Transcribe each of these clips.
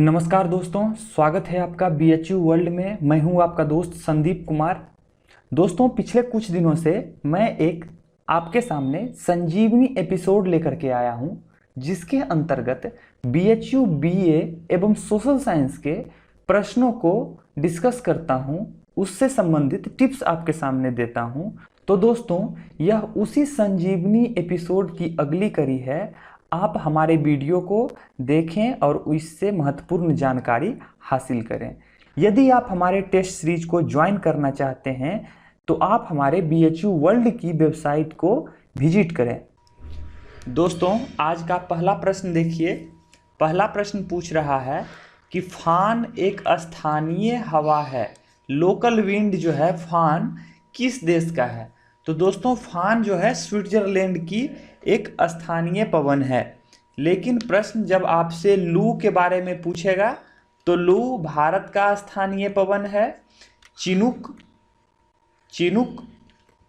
नमस्कार दोस्तों, स्वागत है आपका BHU वर्ल्ड में। मैं हूं आपका दोस्त संदीप कुमार। दोस्तों, पिछले कुछ दिनों से मैं एक आपके सामने संजीवनी एपिसोड लेकर के आया हूं, जिसके अंतर्गत BHU BA एवं सोशल साइंस के प्रश्नों को डिस्कस करता हूं, उससे संबंधित टिप्स आपके सामने देता हूं। तो दोस्तों, यह उसी संजीवनी एपिसोड की अगली कड़ी है। आप हमारे वीडियो को देखें और इससे महत्वपूर्ण जानकारी हासिल करें। यदि आप हमारे टेस्ट सीरीज को ज्वाइन करना चाहते हैं तो आप हमारे BHU वर्ल्ड की वेबसाइट को विजिट करें। दोस्तों, आज का पहला प्रश्न देखिए। पहला प्रश्न पूछ रहा है कि फान एक स्थानीय हवा है। लोकल विंड जो है फान किस देश का है? तो दोस्तों, फान जो है स्विट्जरलैंड की एक स्थानीय पवन है। लेकिन प्रश्न जब आपसे लू के बारे में पूछेगा तो लू भारत का स्थानीय पवन है। चिनुक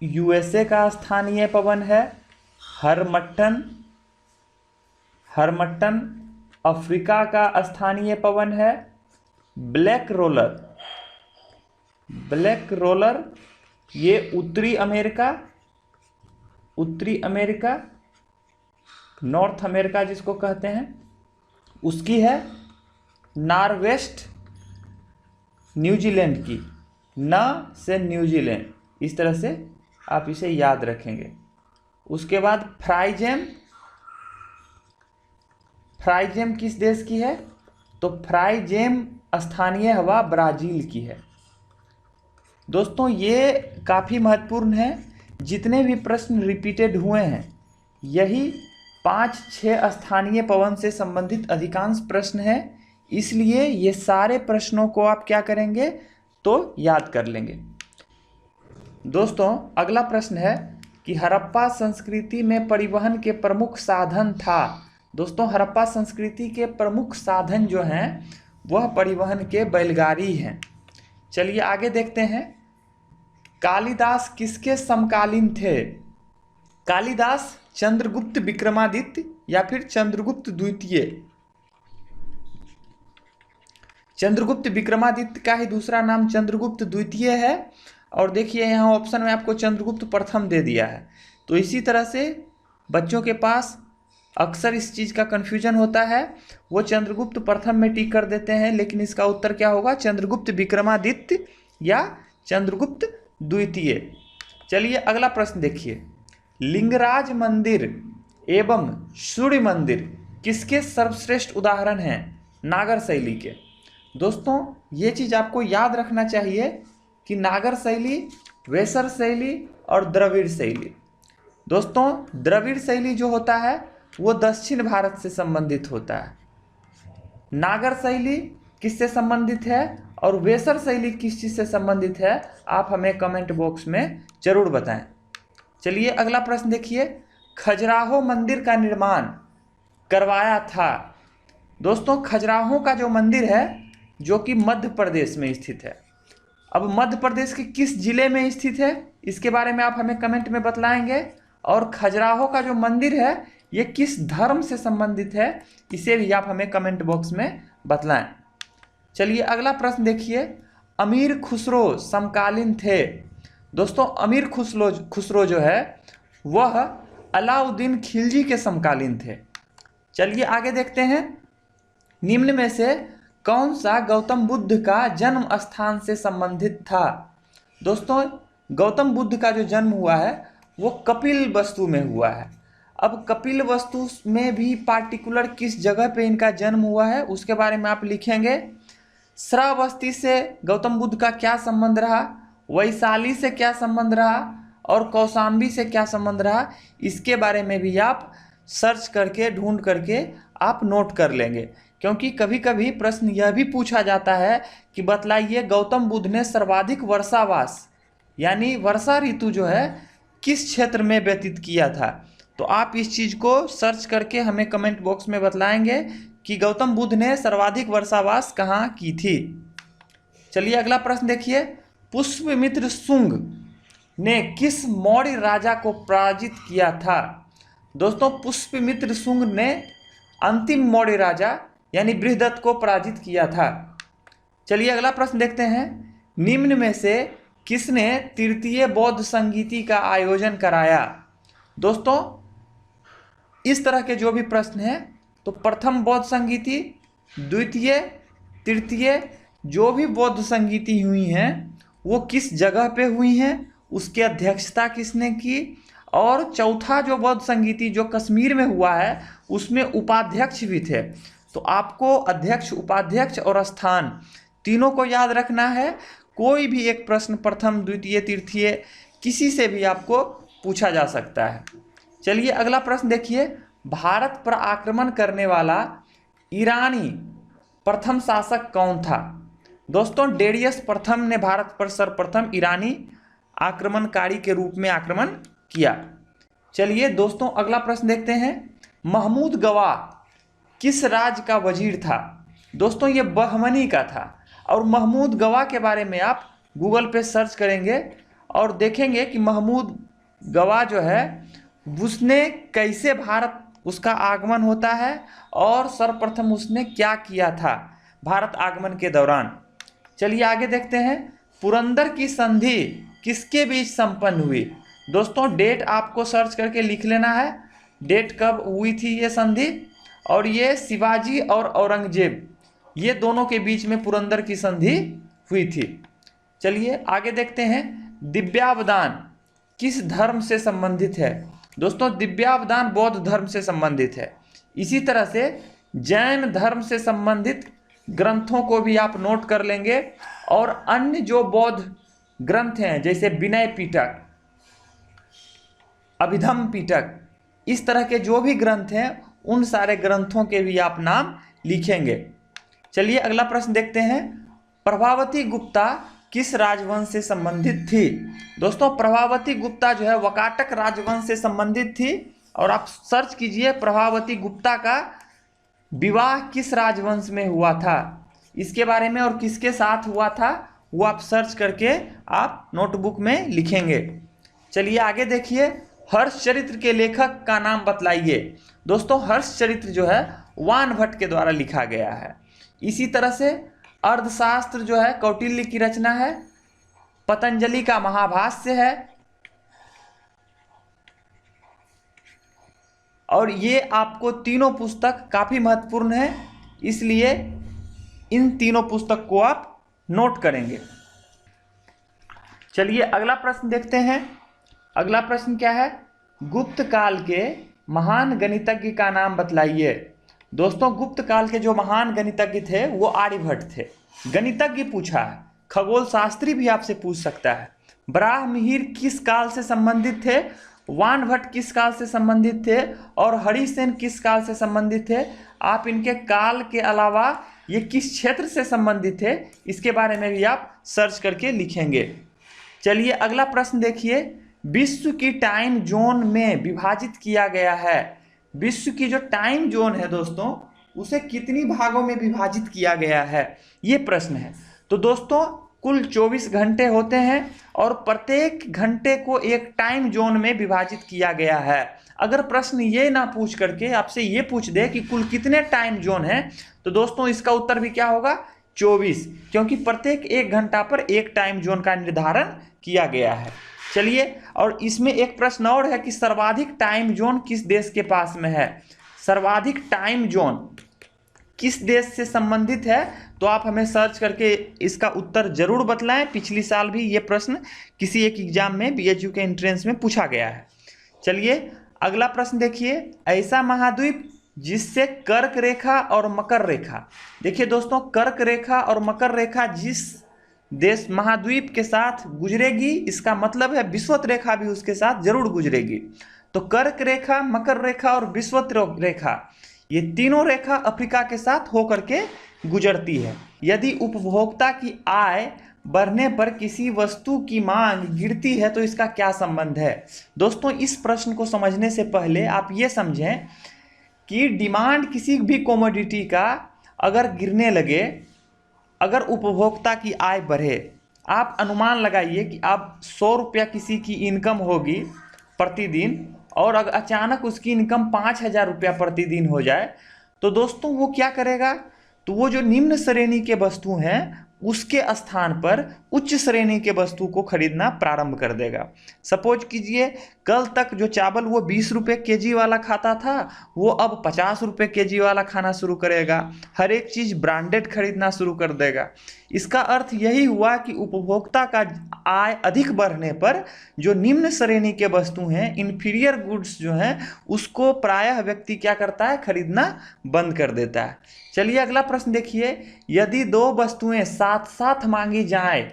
USA का स्थानीय पवन है। हरमट्टन अफ्रीका का स्थानीय पवन है। ब्लैक रोलर ये उत्तरी अमेरिका नॉर्थ अमेरिका जिसको कहते हैं उसकी है। नॉर्वेस्ट न्यूजीलैंड की, न से न्यूजीलैंड, इस तरह से आप इसे याद रखेंगे। उसके बाद फ्राइजेम किस देश की है? तो फ्राइजेम स्थानीय हवा ब्राजील की है। दोस्तों, ये काफ़ी महत्वपूर्ण है। जितने भी प्रश्न रिपीटेड हुए हैं, यही 5-6 स्थानीय पवन से संबंधित अधिकांश प्रश्न हैं। इसलिए ये सारे प्रश्नों को आप क्या करेंगे तो याद कर लेंगे। दोस्तों, अगला प्रश्न है कि हड़प्पा संस्कृति में परिवहन के प्रमुख साधन था। दोस्तों, हड़प्पा संस्कृति के प्रमुख साधन जो हैं वह परिवहन के बैलगाड़ी हैं। चलिए आगे देखते हैं। कालिदास किसके समकालीन थे? कालिदास चंद्रगुप्त विक्रमादित्य या फिर चंद्रगुप्त द्वितीय। चंद्रगुप्त विक्रमादित्य का ही दूसरा नाम चंद्रगुप्त द्वितीय है। और देखिए यहाँ ऑप्शन में आपको चंद्रगुप्त प्रथम दे दिया है। तो इसी तरह से बच्चों के पास अक्सर इस चीज़ का कन्फ्यूजन होता है, वो चंद्रगुप्त प्रथम में टिक कर देते हैं, लेकिन इसका उत्तर क्या होगा? चंद्रगुप्त विक्रमादित्य या चंद्रगुप्त द्वितीय। चलिए अगला प्रश्न देखिए। लिंगराज मंदिर एवं सूर्य मंदिर किसके सर्वश्रेष्ठ उदाहरण हैं? नागर शैली के। दोस्तों, ये चीज़ आपको याद रखना चाहिए कि नागर शैली, वेसर शैली और द्रविड़ शैली। दोस्तों, द्रविड़ शैली जो होता है वो दक्षिण भारत से संबंधित होता है। नागर शैली किससे संबंधित है और वेसर शैली किस चीज़ से संबंधित है? आप हमें कमेंट बॉक्स में जरूर बताएं। चलिए अगला प्रश्न देखिए। खजुराहो मंदिर का निर्माण करवाया था। दोस्तों, खजुराहो का जो मंदिर है जो कि मध्य प्रदेश में स्थित है। अब मध्य प्रदेश के किस जिले में स्थित है इसके बारे में आप हमें कमेंट में बतलाएंगे। और खजुराहो का जो मंदिर है ये किस धर्म से संबंधित है इसे भी आप हमें कमेंट बॉक्स में बतलाएं। चलिए अगला प्रश्न देखिए। अमीर खुसरो समकालीन थे। दोस्तों, अमीर खुसरो जो है वह अलाउद्दीन खिलजी के समकालीन थे। चलिए आगे देखते हैं। निम्न में से कौन सा गौतम बुद्ध का जन्म स्थान से संबंधित था? दोस्तों, गौतम बुद्ध का जो जन्म हुआ है वो कपिलवस्तु में हुआ है। अब कपिलवस्तु में भी पार्टिकुलर किस जगह पे इनका जन्म हुआ है उसके बारे में आप लिखेंगे। श्रावस्ती से गौतम बुद्ध का क्या संबंध रहा, वैशाली से क्या संबंध रहा और कौशाम्बी से क्या संबंध रहा, इसके बारे में भी आप सर्च करके ढूंढ करके आप नोट कर लेंगे। क्योंकि कभी कभी प्रश्न यह भी पूछा जाता है कि बतलाइए गौतम बुद्ध ने सर्वाधिक वर्षावास यानी वर्षा ऋतु जो है किस क्षेत्र में व्यतीत किया था। तो आप इस चीज़ को सर्च करके हमें कमेंट बॉक्स में बतलाएंगे कि गौतम बुद्ध ने सर्वाधिक वर्षावास कहाँ की थी। चलिए अगला प्रश्न देखिए। पुष्यमित्र शुंग ने किस मौर्य राजा को पराजित किया था? दोस्तों, पुष्यमित्र शुंग ने अंतिम मौर्य राजा यानी बृहदत्त को पराजित किया था। चलिए अगला प्रश्न देखते हैं। निम्न में से किसने तृतीय बौद्ध संगीति का आयोजन कराया? दोस्तों इस तरह के जो भी प्रश्न हैं तो प्रथम बौद्ध संगीति, द्वितीय, तृतीय जो भी बौद्ध संगीति हुई हैं वो किस जगह पे हुई हैं, उसकी अध्यक्षता किसने की, और चौथा जो बौद्ध संगीति जो कश्मीर में हुआ है उसमें उपाध्यक्ष भी थे। तो आपको अध्यक्ष, उपाध्यक्ष और स्थान तीनों को याद रखना है। कोई भी एक प्रश्न प्रथम, द्वितीय, तृतीय किसी से भी आपको पूछा जा सकता है। चलिए अगला प्रश्न देखिए। भारत पर आक्रमण करने वाला ईरानी प्रथम शासक कौन था? दोस्तों डेरियस प्रथम ने भारत पर सर्वप्रथम ईरानी आक्रमणकारी के रूप में आक्रमण किया। चलिए दोस्तों अगला प्रश्न देखते हैं। महमूद गवा किस राज्य का वजीर था? दोस्तों ये बहमनी का था। और महमूद गवा के बारे में आप गूगल पे सर्च करेंगे और देखेंगे कि महमूद गवा जो है उसने कैसे भारत उसका आगमन होता है और सर्वप्रथम उसने क्या किया था भारत आगमन के दौरान। चलिए आगे देखते हैं। पुरंदर की संधि किसके बीच संपन्न हुई? दोस्तों डेट आपको सर्च करके लिख लेना है, डेट कब हुई थी ये संधि। और ये शिवाजी और औरंगजेब ये दोनों के बीच में पुरंदर की संधि हुई थी। चलिए आगे देखते हैं। दिव्यावदान किस धर्म से संबंधित है? दोस्तों दिव्यावदान बौद्ध धर्म से संबंधित है। इसी तरह से जैन धर्म से संबंधित ग्रंथों को भी आप नोट कर लेंगे। और अन्य जो बौद्ध ग्रंथ हैं जैसे विनय पिटक, अभिधम पिटक, इस तरह के जो भी ग्रंथ हैं उन सारे ग्रंथों के भी आप नाम लिखेंगे। चलिए अगला प्रश्न देखते हैं। प्रभावती गुप्ता किस राजवंश से संबंधित थी? दोस्तों प्रभावती गुप्ता जो है वकाटक राजवंश से संबंधित थी। और आप सर्च कीजिए प्रभावती गुप्ता का विवाह किस राजवंश में हुआ था, इसके बारे में और किसके साथ हुआ था वो आप सर्च करके आप नोटबुक में लिखेंगे। चलिए आगे देखिए। हर्षचरित्र के लेखक का नाम बतलाइए। दोस्तों हर्षचरित्र जो है वान भट्ट के द्वारा लिखा गया है। इसी तरह से अर्थशास्त्र जो है कौटिल्य की रचना है। पतंजलि का महाभाष्य है। और ये आपको तीनों पुस्तक काफ़ी महत्वपूर्ण है, इसलिए इन तीनों पुस्तक को आप नोट करेंगे। चलिए अगला प्रश्न देखते हैं। अगला प्रश्न क्या है? गुप्त काल के महान गणितज्ञ का नाम बतलाइए। दोस्तों गुप्त काल के जो महान गणितज्ञ थे वो आर्यभट्ट थे। गणितज्ञ पूछा है, खगोल शास्त्री भी आपसे पूछ सकता है। बराहमिहिर किस काल से संबंधित थे? वान भट्ट किस काल से संबंधित थे? और हरिसेन किस काल से संबंधित थे? आप इनके काल के अलावा ये किस क्षेत्र से संबंधित थे इसके बारे में भी आप सर्च करके लिखेंगे। चलिए अगला प्रश्न देखिए। विश्व की टाइम जोन में विभाजित किया गया है। विश्व की जो टाइम जोन है दोस्तों उसे कितनी भागों में विभाजित किया गया है, ये प्रश्न है। तो दोस्तों कुल 24 घंटे होते हैं और प्रत्येक घंटे को एक टाइम जोन में विभाजित किया गया है। अगर प्रश्न ये ना पूछ करके आपसे ये पूछ दे कि कुल कितने टाइम जोन हैं तो दोस्तों इसका उत्तर भी क्या होगा? 24, क्योंकि प्रत्येक एक घंटा पर एक टाइम जोन का निर्धारण किया गया है। चलिए और इसमें एक प्रश्न और है कि सर्वाधिक टाइम जोन किस देश के पास में है? सर्वाधिक टाइम जोन किस देश से संबंधित है? तो आप हमें सर्च करके इसका उत्तर जरूर बतलाएं। पिछली साल भी ये प्रश्न किसी एक एग्जाम में बीएचयू के एंट्रेंस में पूछा गया है। चलिए अगला प्रश्न देखिए। ऐसा महाद्वीप जिससे कर्क रेखा और मकर रेखा, देखिए दोस्तों कर्क रेखा और मकर रेखा जिस देश महाद्वीप के साथ गुजरेगी इसका मतलब है विषुवत रेखा भी उसके साथ जरूर गुजरेगी। तो कर्क रेखा, मकर रेखा और विषुवत रेखा ये तीनों रेखा अफ्रीका के साथ होकर के गुजरती है। यदि उपभोक्ता की आय बढ़ने पर किसी वस्तु की मांग गिरती है तो इसका क्या संबंध है? दोस्तों इस प्रश्न को समझने से पहले आप ये समझें कि डिमांड किसी भी कमोडिटी का अगर गिरने लगे, अगर उपभोक्ता की आय बढ़े, आप अनुमान लगाइए कि अब 100 रुपया किसी की इनकम होगी प्रतिदिन और अगर अचानक उसकी इनकम 5000 रुपया प्रतिदिन हो जाए तो दोस्तों वो क्या करेगा, तो वो जो निम्न श्रेणी के वस्तु हैं उसके स्थान पर उच्च श्रेणी के वस्तु को खरीदना प्रारंभ कर देगा। सपोज कीजिए कल तक जो चावल वो 20 रुपये केजी वाला खाता था, वो अब 50 रुपये केजी वाला खाना शुरू करेगा। हर एक चीज़ ब्रांडेड खरीदना शुरू कर देगा। इसका अर्थ यही हुआ कि उपभोक्ता का आय अधिक बढ़ने पर जो निम्न श्रेणी के वस्तु हैं, इंफीरियर गुड्स जो हैं, उसको प्रायः व्यक्ति क्या करता है, खरीदना बंद कर देता है। चलिए अगला प्रश्न देखिए, यदि दो वस्तुएं साथ साथ मांगी जाए,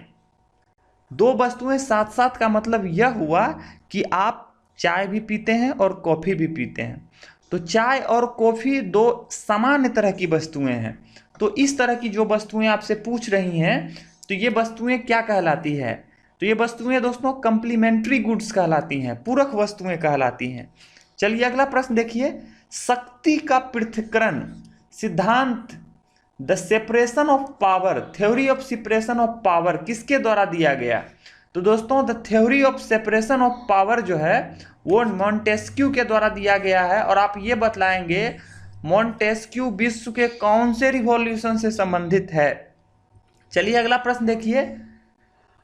दो वस्तुएं साथ साथ का मतलब यह हुआ कि आप चाय भी पीते हैं और कॉफ़ी भी पीते हैं, तो चाय और कॉफ़ी दो सामान्य तरह की वस्तुएं हैं। तो इस तरह की जो वस्तुएं आपसे पूछ रही हैं, तो ये वस्तुएं क्या कहलाती है, तो ये वस्तुएं दोस्तों कंप्लीमेंट्री गुड्स कहलाती हैं, पूरक वस्तुएं कहलाती हैं। चलिए अगला प्रश्न देखिए, शक्ति का पृथक्करण सिद्धांत the separation of power, theory of separation of power किसके द्वारा दिया गया, तो दोस्तों the theory of separation of power जो है वो मॉन्टेस्क्यू के द्वारा दिया गया है। और आप ये बतलाएंगे मॉन्टेस्क्यू विश्व के कौन से रिवॉल्यूशन से संबंधित है। चलिए अगला प्रश्न देखिए,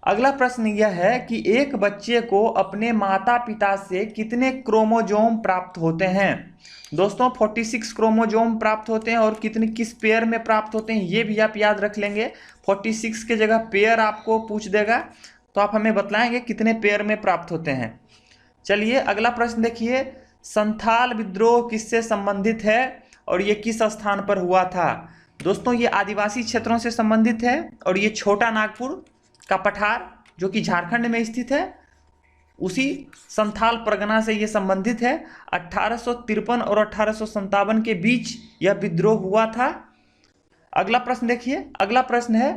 अगला प्रश्न यह है कि एक बच्चे को अपने माता पिता से कितने क्रोमोजोम प्राप्त होते हैं। दोस्तों 46 क्रोमोजोम प्राप्त होते हैं, और कितने किस पेयर में प्राप्त होते हैं ये भी आप याद रख लेंगे। 46 के जगह पेयर आपको पूछ देगा, तो आप हमें बतलाएंगे कितने पेयर में प्राप्त होते हैं। चलिए अगला प्रश्न देखिए, संथाल विद्रोह किससे संबंधित है और ये किस स्थान पर हुआ था। दोस्तों ये आदिवासी क्षेत्रों से संबंधित है, और ये छोटा नागपुर का पठार जो कि झारखंड में स्थित है, उसी संथाल परगना से ये संबंधित है। 1853 और 1857 के बीच यह विद्रोह हुआ था। अगला प्रश्न देखिए, अगला प्रश्न है,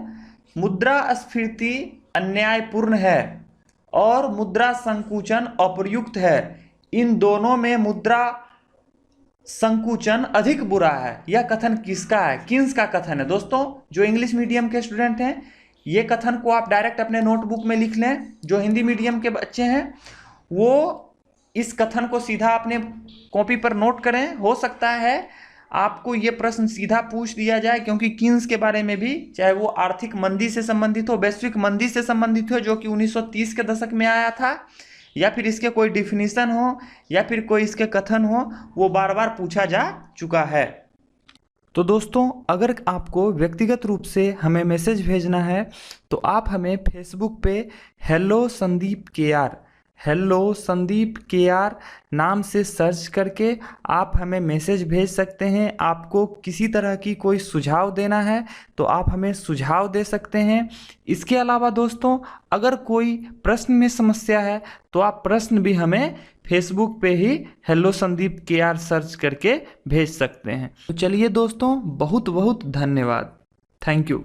मुद्रास्फीति अन्यायपूर्ण है और मुद्रा संकुचन अप्रयुक्त है, इन दोनों में मुद्रा संकुचन अधिक बुरा है, यह कथन किसका है, किन्स का कथन है। दोस्तों जो इंग्लिश मीडियम के स्टूडेंट हैं, ये कथन को आप डायरेक्ट अपने नोटबुक में लिख लें। जो हिंदी मीडियम के बच्चे हैं वो इस कथन को सीधा अपने कॉपी पर नोट करें। हो सकता है आपको ये प्रश्न सीधा पूछ दिया जाए, क्योंकि किन्स के बारे में भी, चाहे वो आर्थिक मंदी से संबंधित हो, वैश्विक मंदी से संबंधित हो जो कि 1930 के दशक में आया था, या फिर इसके कोई डिफिनीशन हो, या फिर कोई इसके कथन हो, वो बार बार पूछा जा चुका है। तो दोस्तों अगर आपको व्यक्तिगत रूप से हमें मैसेज भेजना है, तो आप हमें फेसबुक पे hello Sandeep KR, hello Sandeep KR नाम से सर्च करके आप हमें मैसेज भेज सकते हैं। आपको किसी तरह की कोई सुझाव देना है तो आप हमें सुझाव दे सकते हैं। इसके अलावा दोस्तों अगर कोई प्रश्न में समस्या है तो आप प्रश्न भी हमें फेसबुक पे ही हेलो संदीप KR सर्च करके भेज सकते हैं। तो चलिए दोस्तों, बहुत बहुत धन्यवाद। Thank you.